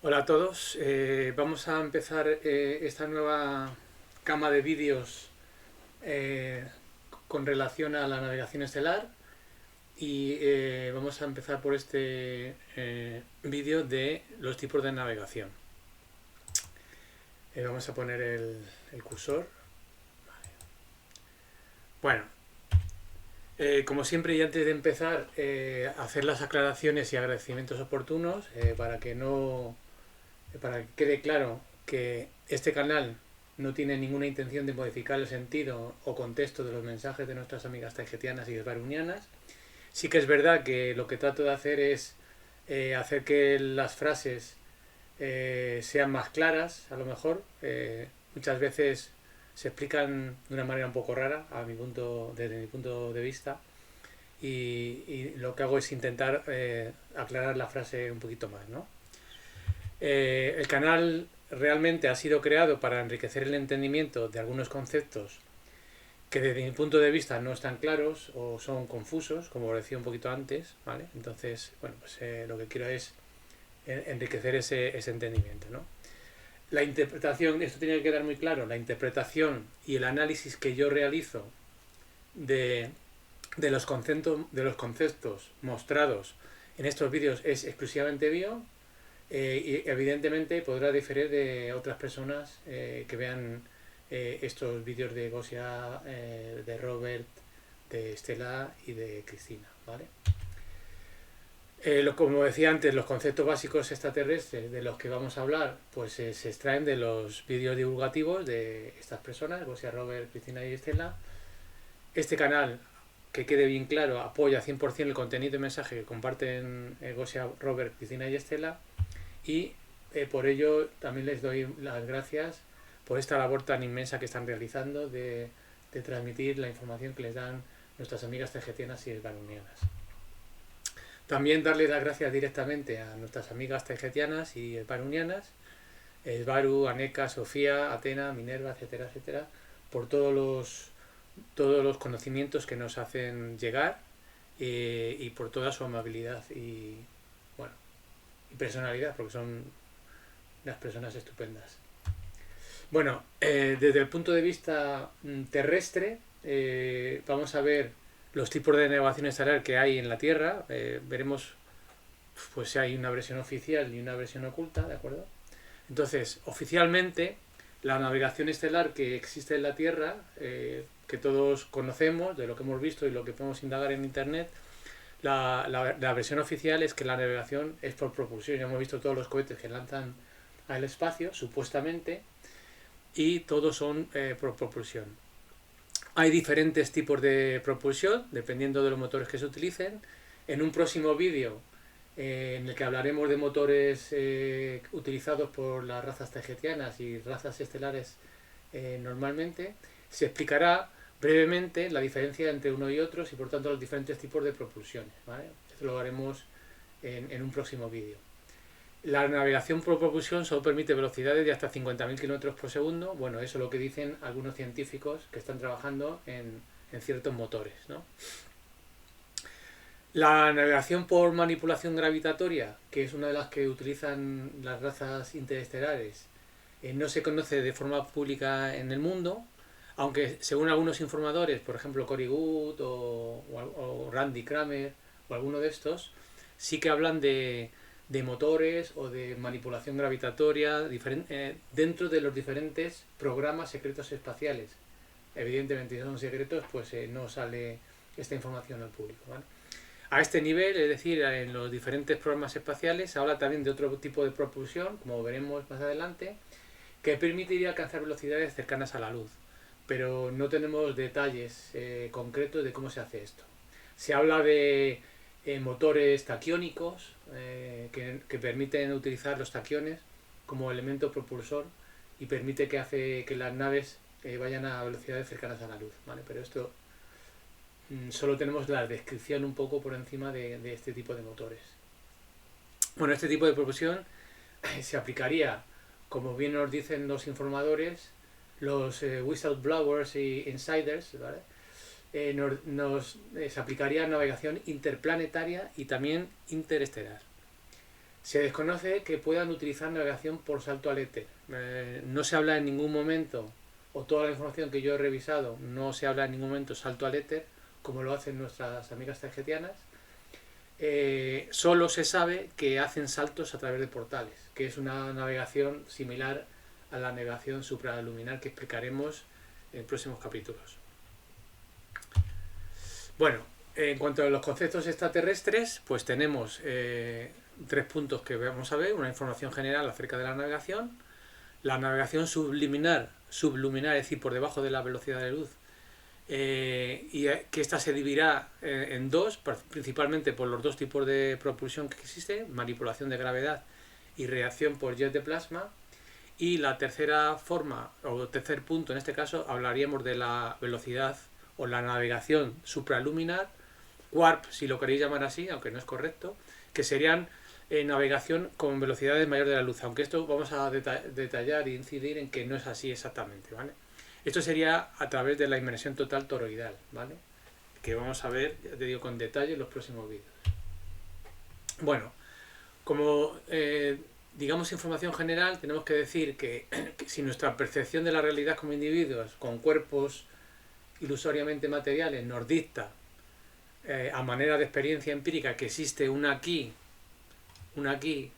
Hola a todos, vamos a empezar esta nueva gama de vídeos eh, con relación a la navegación estelar y vamos a empezar por este vídeo de los tipos de navegación. Vamos a poner el cursor. Bueno, como siempre y antes de empezar, hacer las aclaraciones y agradecimientos oportunos para que quede claro que este canal no tiene ninguna intención de modificar el sentido o contexto de los mensajes de nuestras amigas taigetianas y esbarunianas. Sí que es verdad que lo que trato de hacer es hacer que las frases sean más claras, a lo mejor. Muchas veces se explican de una manera un poco rara, desde mi punto de vista, y lo que hago es intentar aclarar la frase un poquito más, ¿no? El canal realmente ha sido creado para enriquecer el entendimiento de algunos conceptos que desde mi punto de vista no están claros o son confusos, como decía un poquito antes, ¿vale? Entonces, bueno, pues lo que quiero es enriquecer ese entendimiento, ¿no? La interpretación, esto tiene que quedar muy claro, la interpretación y el análisis que yo realizo de, de los conceptos mostrados en estos vídeos es exclusivamente mío. Y evidentemente podrá diferir de otras personas que vean estos vídeos de Gosia, de Robert, de Estela y de Cristina, ¿vale? Como decía antes, los conceptos básicos extraterrestres de los que vamos a hablar pues se extraen de los vídeos divulgativos de estas personas, Gosia, Robert, Cristina y Estela. Este canal, que quede bien claro, apoya 100% el contenido y mensaje que comparten Gosia, Robert, Cristina y Estela, y por ello también les doy las gracias por esta labor tan inmensa que están realizando de transmitir la información que les dan nuestras amigas tejetianas y esbarunianas. También darle las gracias directamente a nuestras amigas tejetianas y esbarunianas, Esbaru, Aneca, Sofía, Atena, Minerva, etcétera, etcétera, por todos los conocimientos que nos hacen llegar y por toda su amabilidad y, bueno, y personalidad, porque son unas personas estupendas. Bueno, desde el punto de vista terrestre, vamos a ver los tipos de navegación estelar que hay en la Tierra. Veremos pues si hay una versión oficial y una versión oculta, ¿de acuerdo? Entonces, oficialmente, la navegación estelar que existe en la Tierra, que todos conocemos, de lo que hemos visto y lo que podemos indagar en Internet, la versión oficial es que la navegación es por propulsión. Ya hemos visto todos los cohetes que lanzan al espacio, supuestamente, y todos son por propulsión. Hay diferentes tipos de propulsión, dependiendo de los motores que se utilicen. En un próximo vídeo, en el que hablaremos de motores utilizados por las razas tejetianas y razas estelares normalmente, se explicará brevemente la diferencia entre uno y otros y por tanto los diferentes tipos de propulsiones, ¿vale? Esto lo haremos en un próximo vídeo. La navegación por propulsión solo permite velocidades de hasta 50.000 km por segundo. Bueno, eso es lo que dicen algunos científicos que están trabajando en ciertos motores, ¿no? La navegación por manipulación gravitatoria, que es una de las que utilizan las razas interestelares, no se conoce de forma pública en el mundo, aunque según algunos informadores, por ejemplo Cory Wood o Randy Kramer o alguno de estos, sí que hablan de motores o de manipulación gravitatoria dentro de los diferentes programas secretos espaciales. Evidentemente, si son secretos, pues no sale esta información al público, ¿vale? A este nivel, es decir, en los diferentes programas espaciales, se habla también de otro tipo de propulsión, como veremos más adelante, que permitiría alcanzar velocidades cercanas a la luz. Pero no tenemos detalles concretos de cómo se hace esto. Se habla de motores taquiónicos que permiten utilizar los taquiones como elemento propulsor y permite que las naves vayan a velocidades cercanas a la luz, ¿vale? Pero esto solo tenemos la descripción un poco por encima de este tipo de motores. Bueno, este tipo de propulsión se aplicaría, como bien nos dicen los informadores, los whistleblowers y insiders, ¿vale? Se aplicaría a navegación interplanetaria y también interestelar. Se desconoce que puedan utilizar navegación por salto al éter. No se habla en ningún momento, o toda la información que yo he revisado, no se habla en ningún momento salto al éter, como lo hacen nuestras amigas tarjetianas. Solo se sabe que hacen saltos a través de portales, que es una navegación similar a la navegación supraluminar que explicaremos en próximos capítulos. Bueno, en cuanto a los conceptos extraterrestres, pues tenemos 3 puntos que vamos a ver: una información general acerca de la navegación subliminar, es decir, por debajo de la velocidad de luz, y que esta se dividirá en dos, principalmente por los 2 tipos de propulsión que existen: manipulación de gravedad y reacción por jet de plasma. Y la tercera forma, o tercer punto en este caso, hablaríamos de la velocidad o la navegación supraluminar, warp si lo queréis llamar así, aunque no es correcto, que serían navegación con velocidades mayores de la luz, aunque esto vamos a detallar e incidir en que no es así exactamente, ¿vale? Esto sería a través de la inmersión total toroidal, ¿vale? Que vamos a ver, ya te digo, con detalle en los próximos vídeos. Bueno, como digamos información general, tenemos que decir que si nuestra percepción de la realidad como individuos, con cuerpos ilusoriamente materiales, nos dicta a manera de experiencia empírica que existe un aquí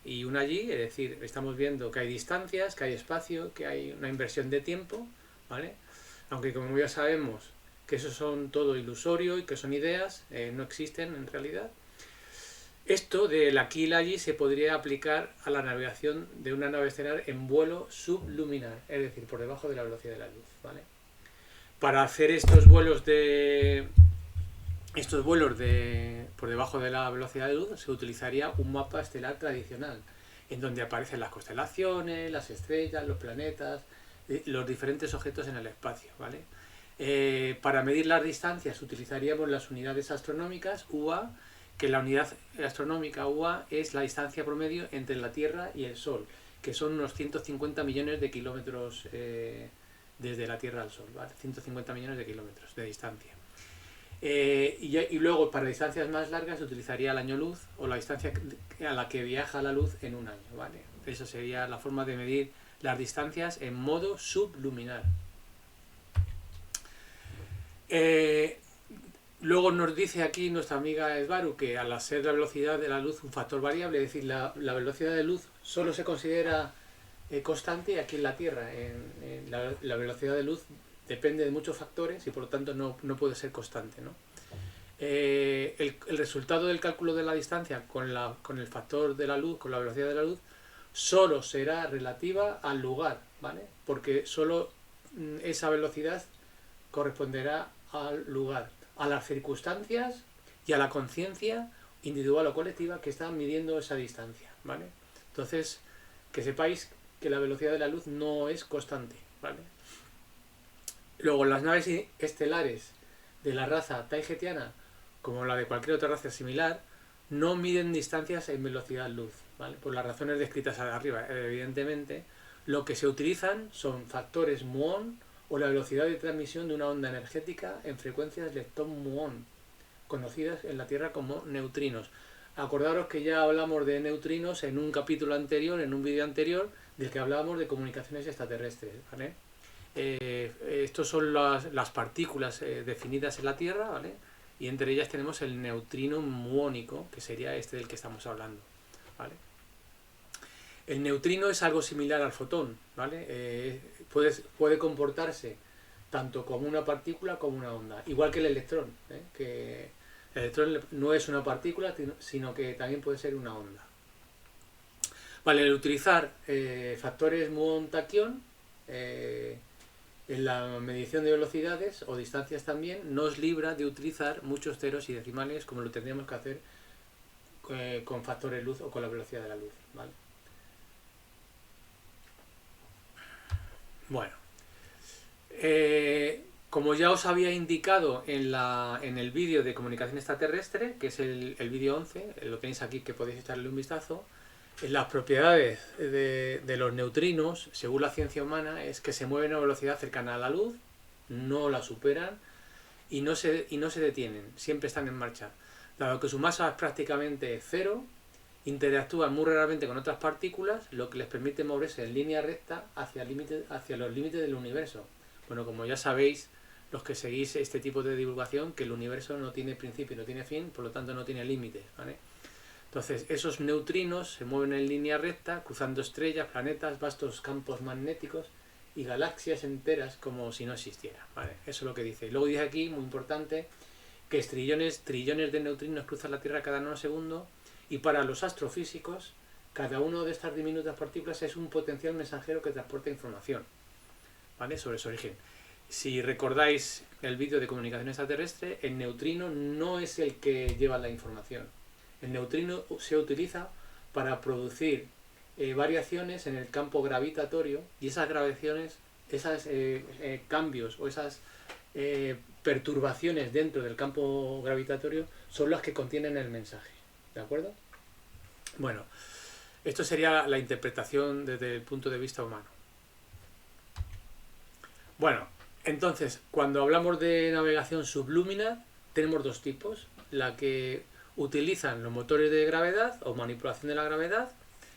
y un allí, es decir, estamos viendo que hay distancias, que hay espacio, que hay una inversión de tiempo, ¿vale? Aunque como ya sabemos que eso son todo ilusorio y que son ideas, no existen en realidad. Esto del aquí y el allí se podría aplicar a la navegación de una nave estelar en vuelo subluminar, es decir, por debajo de la velocidad de la luz, ¿vale? Para hacer estos vuelos por debajo de la velocidad de luz se utilizaría un mapa estelar tradicional, en donde aparecen las constelaciones, las estrellas, los planetas, los diferentes objetos en el espacio, ¿vale? Para medir las distancias utilizaríamos las unidades astronómicas UA, que la unidad astronómica UA es la distancia promedio entre la Tierra y el Sol, que son unos 150 millones de kilómetros desde la Tierra al Sol, ¿vale? 150 millones de kilómetros de distancia. Y luego para distancias más largas se utilizaría el año luz, o la distancia a la que viaja la luz en un año, ¿vale? Eso sería la forma de medir las distancias en modo subluminar. Luego nos dice aquí nuestra amiga Esbaru que al ser la velocidad de la luz un factor variable, es decir, la velocidad de luz solo se considera constante aquí en la Tierra. La velocidad de luz depende de muchos factores y por lo tanto no puede ser constante, ¿no? El resultado del cálculo de la distancia con el factor de la luz, con la velocidad de la luz, solo será relativa al lugar, ¿vale? Porque solo esa velocidad corresponderá al lugar, a las circunstancias y a la conciencia individual o colectiva que están midiendo esa distancia, ¿vale? Entonces, que sepáis que la velocidad de la luz no es constante, ¿vale? Luego, las naves estelares de la raza taigetiana, como la de cualquier otra raza similar, no miden distancias en velocidad luz, ¿vale? Por las razones descritas arriba, evidentemente. Lo que se utilizan son factores muón o la velocidad de transmisión de una onda energética en frecuencias leptón-muón, conocidas en la Tierra como neutrinos. Acordaros que ya hablamos de neutrinos en un capítulo anterior, en un vídeo anterior, del que hablábamos de comunicaciones extraterrestres, ¿vale? Estos son las partículas definidas en la Tierra, ¿vale? Y entre ellas tenemos el neutrino muónico, que sería este del que estamos hablando, ¿vale? El neutrino es algo similar al fotón, ¿vale? Puede comportarse tanto como una partícula como una onda, igual que el electrón, que el electrón no es una partícula, sino que también puede ser una onda. Vale, el utilizar factores muón-taquión en la medición de velocidades o distancias también nos libra de utilizar muchos ceros y decimales como lo tendríamos que hacer con factores luz o con la velocidad de la luz, ¿vale? Bueno, como ya os había indicado en el vídeo de comunicación extraterrestre, que es el vídeo 11, lo tenéis aquí que podéis echarle un vistazo, las propiedades de los neutrinos, según la ciencia humana, es que se mueven a una velocidad cercana a la luz, no la superan y no se detienen, siempre están en marcha. Dado que su masa es prácticamente cero interactúan muy raramente con otras partículas, lo que les permite moverse en línea recta hacia los límites del universo. Bueno, como ya sabéis, los que seguís este tipo de divulgación, que el universo no tiene principio, no tiene fin, por lo tanto no tiene límites, ¿vale? Entonces, esos neutrinos se mueven en línea recta, cruzando estrellas, planetas, vastos campos magnéticos y galaxias enteras como si no existiera, ¿vale? Eso es lo que dice. Y luego dice aquí, muy importante, que trillones de neutrinos cruzan la Tierra cada nanosegundo, y para los astrofísicos, cada una de estas diminutas partículas es un potencial mensajero que transporta información, ¿vale? Sobre su origen. Si recordáis el vídeo de comunicación extraterrestre, el neutrino no es el que lleva la información. El neutrino se utiliza para producir variaciones en el campo gravitatorio, y esas grabaciones, esos cambios o esas perturbaciones dentro del campo gravitatorio son las que contienen el mensaje. ¿De acuerdo? Bueno, esto sería la interpretación desde el punto de vista humano. Bueno, entonces, cuando hablamos de navegación sublúmina, tenemos dos tipos. La que utilizan los motores de gravedad o manipulación de la gravedad,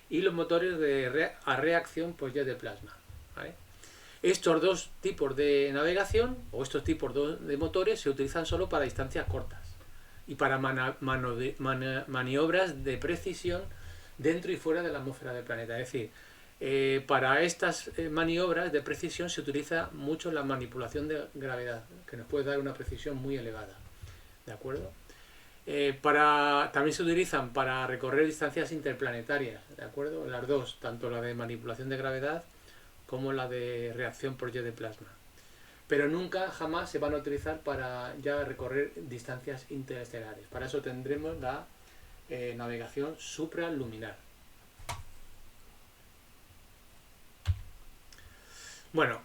y los motores a reacción por jet de plasma, ¿vale? Estos dos tipos de navegación o estos tipos de motores se utilizan solo para distancias cortas y para maniobras de precisión dentro y fuera de la atmósfera del planeta. Es decir, para estas maniobras de precisión se utiliza mucho la manipulación de gravedad, que nos puede dar una precisión muy elevada. ¿De acuerdo? También se utilizan para recorrer distancias interplanetarias, ¿de acuerdo? Las dos, tanto la de manipulación de gravedad como la de reacción por jet de plasma. Pero nunca, jamás se van a utilizar para ya recorrer distancias interestelares. Para eso tendremos la navegación supraluminar. Bueno,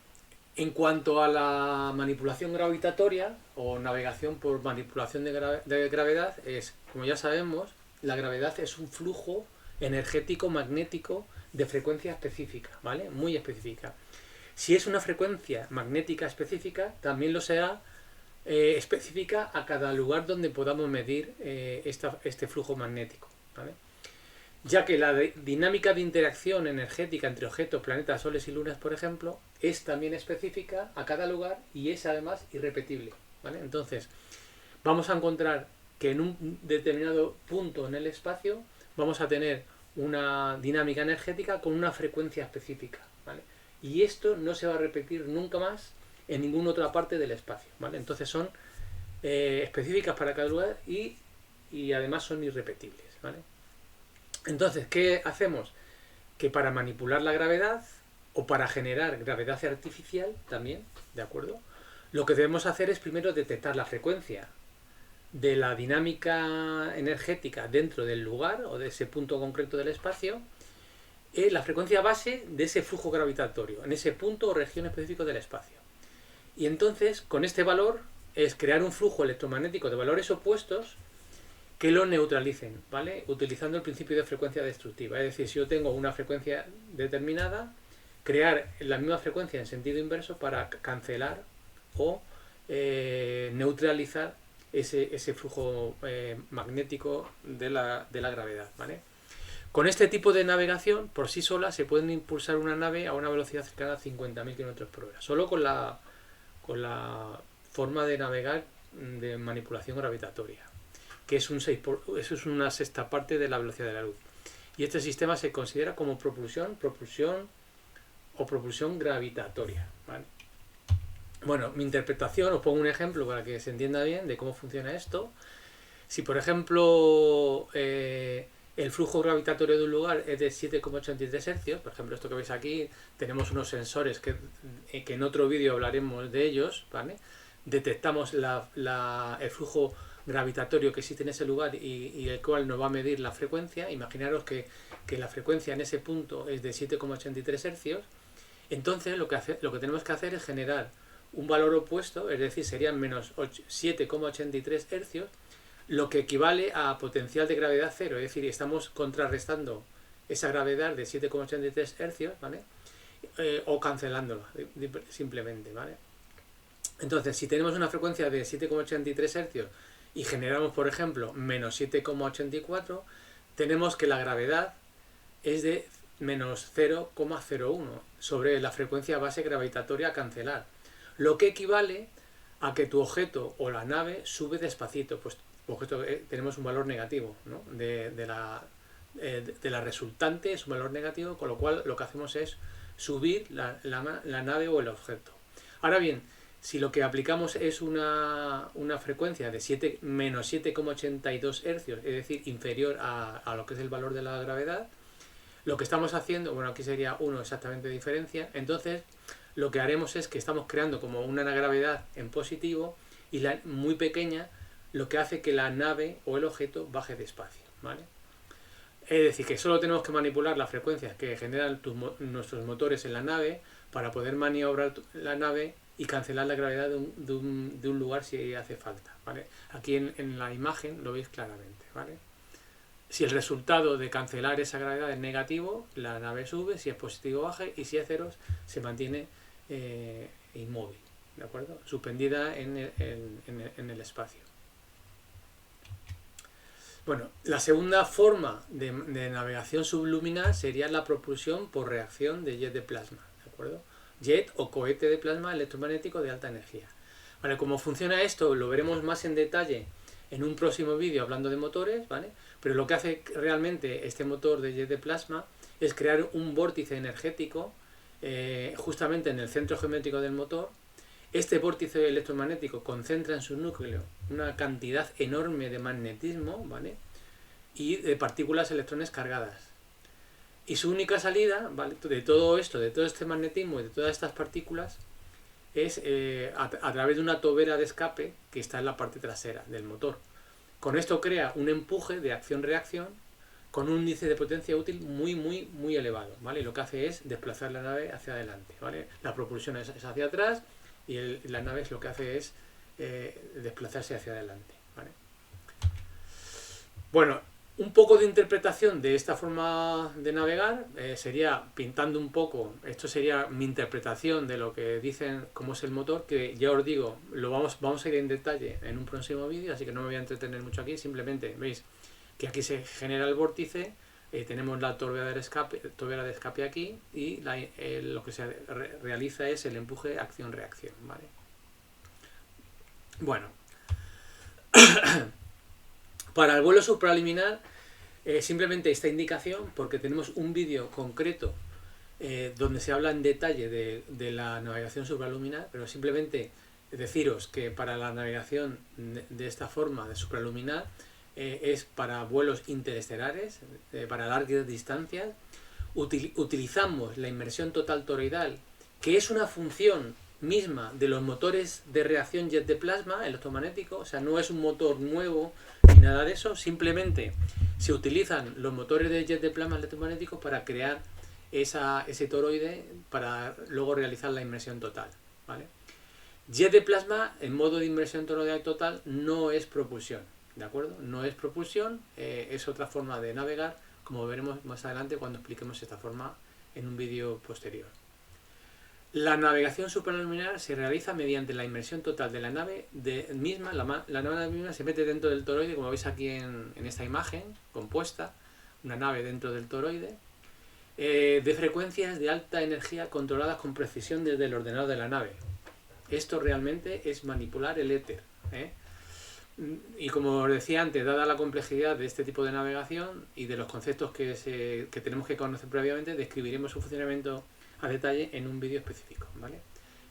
en cuanto a la manipulación gravitatoria o navegación por manipulación de gravedad, como ya sabemos, la gravedad es un flujo energético magnético de frecuencia específica, ¿vale? Muy específica. Si es una frecuencia magnética específica, también lo será específica a cada lugar donde podamos medir este flujo magnético, ¿vale? Ya que la dinámica de interacción energética entre objetos, planetas, soles y lunas, por ejemplo, es también específica a cada lugar y es además irrepetible, ¿vale? Entonces, vamos a encontrar que en un determinado punto en el espacio vamos a tener una dinámica energética con una frecuencia específica, ¿vale? Y esto no se va a repetir nunca más en ninguna otra parte del espacio, ¿vale? Entonces son específicas para cada lugar y además son irrepetibles, ¿vale? Entonces, ¿qué hacemos? Que para manipular la gravedad o para generar gravedad artificial también, ¿de acuerdo? Lo que debemos hacer es primero detectar la frecuencia de la dinámica energética dentro del lugar o de ese punto concreto del espacio, la frecuencia base de ese flujo gravitatorio, en ese punto o región específico del espacio. Y entonces, con este valor, es crear un flujo electromagnético de valores opuestos que lo neutralicen, ¿vale? Utilizando el principio de frecuencia destructiva. Es decir, si yo tengo una frecuencia determinada, crear la misma frecuencia en sentido inverso para cancelar o neutralizar ese flujo magnético de la gravedad, ¿vale? Con este tipo de navegación, por sí sola, se puede impulsar una nave a una velocidad cercana a 50.000 km/h. Solo con la forma de navegar de manipulación gravitatoria, que es eso es una sexta parte de la velocidad de la luz. Y este sistema se considera como propulsión o propulsión gravitatoria, ¿vale? Bueno, mi interpretación, os pongo un ejemplo para que se entienda bien de cómo funciona esto. Si, por ejemplo, el flujo gravitatorio de un lugar es de 7,83 Hz, por ejemplo, esto que veis aquí, tenemos unos sensores que en otro vídeo hablaremos de ellos, ¿vale? Detectamos el flujo gravitatorio que existe en ese lugar y el cual nos va a medir la frecuencia. Imaginaros que la frecuencia en ese punto es de 7,83 Hz. Entonces lo que tenemos que hacer es generar un valor opuesto, es decir, serían menos 7,83 Hz, lo que equivale a potencial de gravedad cero, es decir, estamos contrarrestando esa gravedad de 7,83 Hz, ¿vale? O cancelándola simplemente, ¿vale? Entonces, si tenemos una frecuencia de 7,83 Hz y generamos, por ejemplo, menos 7,84, tenemos que la gravedad es de menos 0,01 sobre la frecuencia base gravitatoria a cancelar, lo que equivale a que tu objeto o la nave sube despacito, pues objeto, tenemos un valor negativo, ¿no? de la resultante es un valor negativo, con lo cual lo que hacemos es subir la nave o el objeto. Ahora bien, si lo que aplicamos es una frecuencia de menos 7,82 hercios, es decir, inferior a lo que es el valor de la gravedad, lo que estamos haciendo, bueno, aquí sería 1 exactamente de diferencia, entonces lo que haremos es que estamos creando como una gravedad en positivo y muy pequeña, lo que hace que la nave o el objeto baje despacio, ¿vale? Es decir, que solo tenemos que manipular las frecuencias que generan nuestros motores en la nave para poder maniobrar la nave y cancelar la gravedad de un lugar si hace falta, ¿vale? Aquí en la imagen lo veis claramente, ¿vale? Si el resultado de cancelar esa gravedad es negativo, la nave sube, si es positivo baja y si es cero se mantiene inmóvil, ¿de acuerdo? Suspendida en el espacio. Bueno, la segunda forma de navegación subluminal sería la propulsión por reacción de jet de plasma, ¿de acuerdo? Jet o cohete de plasma electromagnético de alta energía. Vale, cómo funciona esto lo veremos más en detalle en un próximo vídeo hablando de motores, ¿vale? Pero lo que hace realmente este motor de jet de plasma es crear un vórtice energético justamente en el centro geométrico del motor. Este vórtice electromagnético concentra en su núcleo una cantidad enorme de magnetismo, ¿vale? Y de partículas electrones cargadas. Y su única salida, ¿vale?, de todo esto, de todo este magnetismo y de todas estas partículas, es a través de una tobera de escape que está en la parte trasera del motor. Con esto crea un empuje de acción-reacción con un índice de potencia útil muy elevado, ¿vale? Y lo que hace es desplazar la nave hacia adelante, ¿vale? La propulsión es hacia atrás y la nave lo que hace es desplazarse hacia adelante, ¿vale? Bueno, un poco de interpretación de esta forma de navegar sería pintando un poco, esto sería mi interpretación de lo que dicen cómo es el motor, que ya os digo, vamos a ir en detalle en un próximo vídeo, así que no me voy a entretener mucho aquí, simplemente veis que aquí se genera el vórtice, tenemos la tobera de escape aquí y lo que se realiza es el empuje acción-reacción, ¿vale? Bueno, para el vuelo supraliminar simplemente esta indicación, porque tenemos un vídeo concreto donde se habla en detalle de la navegación supraluminar, pero simplemente deciros que para la navegación de esta forma de supraluminar es para vuelos interestelares, para largas distancias. Utilizamos la inmersión total toroidal, que es una función misma de los motores de reacción jet de plasma electromagnético, o sea, no es un motor nuevo ni nada de eso, simplemente se utilizan los motores de jet de plasma electromagnético para crear ese toroide para luego realizar la inmersión total, ¿vale? Jet de plasma en modo de inmersión toroidal total no es propulsión, ¿de acuerdo? No es propulsión, es otra forma de navegar, como veremos más adelante cuando expliquemos esta forma en un vídeo posterior. La navegación supraluminar se realiza mediante la inmersión total de la nave misma. La nave misma se mete dentro del toroide, como veis aquí en esta imagen compuesta, una nave dentro del toroide, de frecuencias de alta energía controladas con precisión desde el ordenador de la nave. Esto realmente es manipular el éter, ¿eh? Y como os decía antes, dada la complejidad de este tipo de navegación y de los conceptos que tenemos que conocer previamente, describiremos su funcionamiento a detalle en un vídeo específico, ¿vale?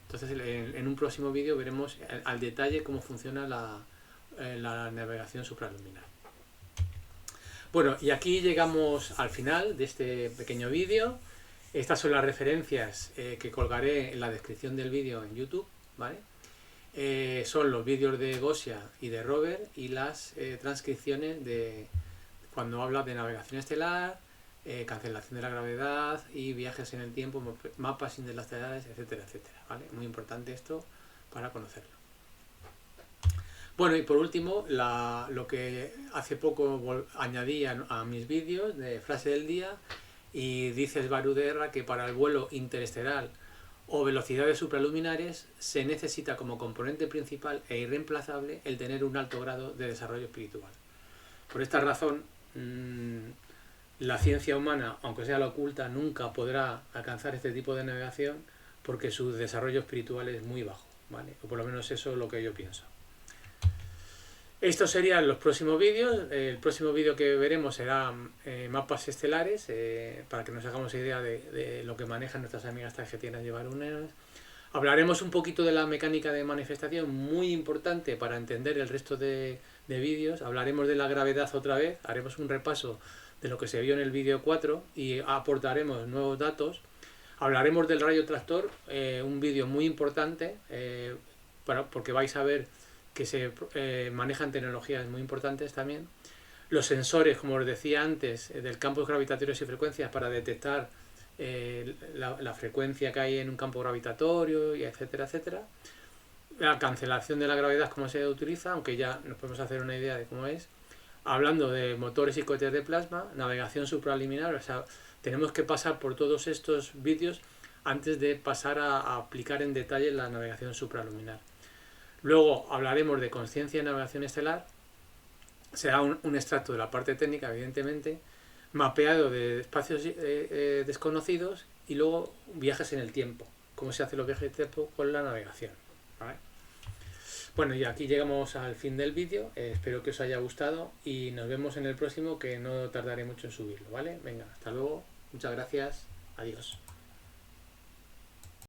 Entonces en un próximo vídeo veremos al detalle cómo funciona la navegación supraluminar. Bueno, y aquí llegamos al final de este pequeño vídeo. Estas son las referencias que colgaré en la descripción del vídeo en YouTube, ¿vale? Son los vídeos de Gosia y de Robert y las transcripciones de cuando habla de navegación estelar, cancelación de la gravedad y viajes en el tiempo, mapas interestelares, etcétera, etcétera, ¿vale? Muy importante esto para conocerlo. Bueno, y por último, lo que hace poco añadí a mis vídeos de frase del día, y dice Baruderra que para el vuelo interestelar o velocidades supraluminares se necesita como componente principal e irreemplazable el tener un alto grado de desarrollo espiritual. Por esta razón, la ciencia humana, aunque sea la oculta, nunca podrá alcanzar este tipo de navegación porque su desarrollo espiritual es muy bajo, ¿vale? O por lo menos eso es lo que yo pienso. Estos serían los próximos vídeos. El próximo vídeo que veremos será mapas estelares, para que nos hagamos idea de lo que manejan nuestras amigas tarjetinas llevarunas. Hablaremos un poquito de la mecánica de manifestación, muy importante para entender el resto de vídeos. Hablaremos de la gravedad otra vez, haremos un repaso de lo que se vio en el vídeo 4 y aportaremos nuevos datos. Hablaremos del rayo tractor, un vídeo muy importante, porque vais a ver que se manejan tecnologías muy importantes también. Los sensores, como os decía antes, del campos gravitatorios y frecuencias para detectar la frecuencia que hay en un campo gravitatorio, y etcétera, etcétera. La cancelación de la gravedad, cómo se utiliza, aunque ya nos podemos hacer una idea de cómo es. Hablando de motores y cohetes de plasma, navegación supraliminar, o sea, tenemos que pasar por todos estos vídeos antes de pasar a aplicar en detalle la navegación supraluminar. Luego hablaremos de conciencia y navegación estelar. Será un extracto de la parte técnica, evidentemente, mapeado de espacios desconocidos y luego viajes en el tiempo. Cómo se hacen los viajes en el tiempo con la navegación, ¿vale? Bueno, y aquí llegamos al fin del vídeo. Espero que os haya gustado y nos vemos en el próximo, que no tardaré mucho en subirlo, ¿vale? Venga, hasta luego. Muchas gracias. Adiós.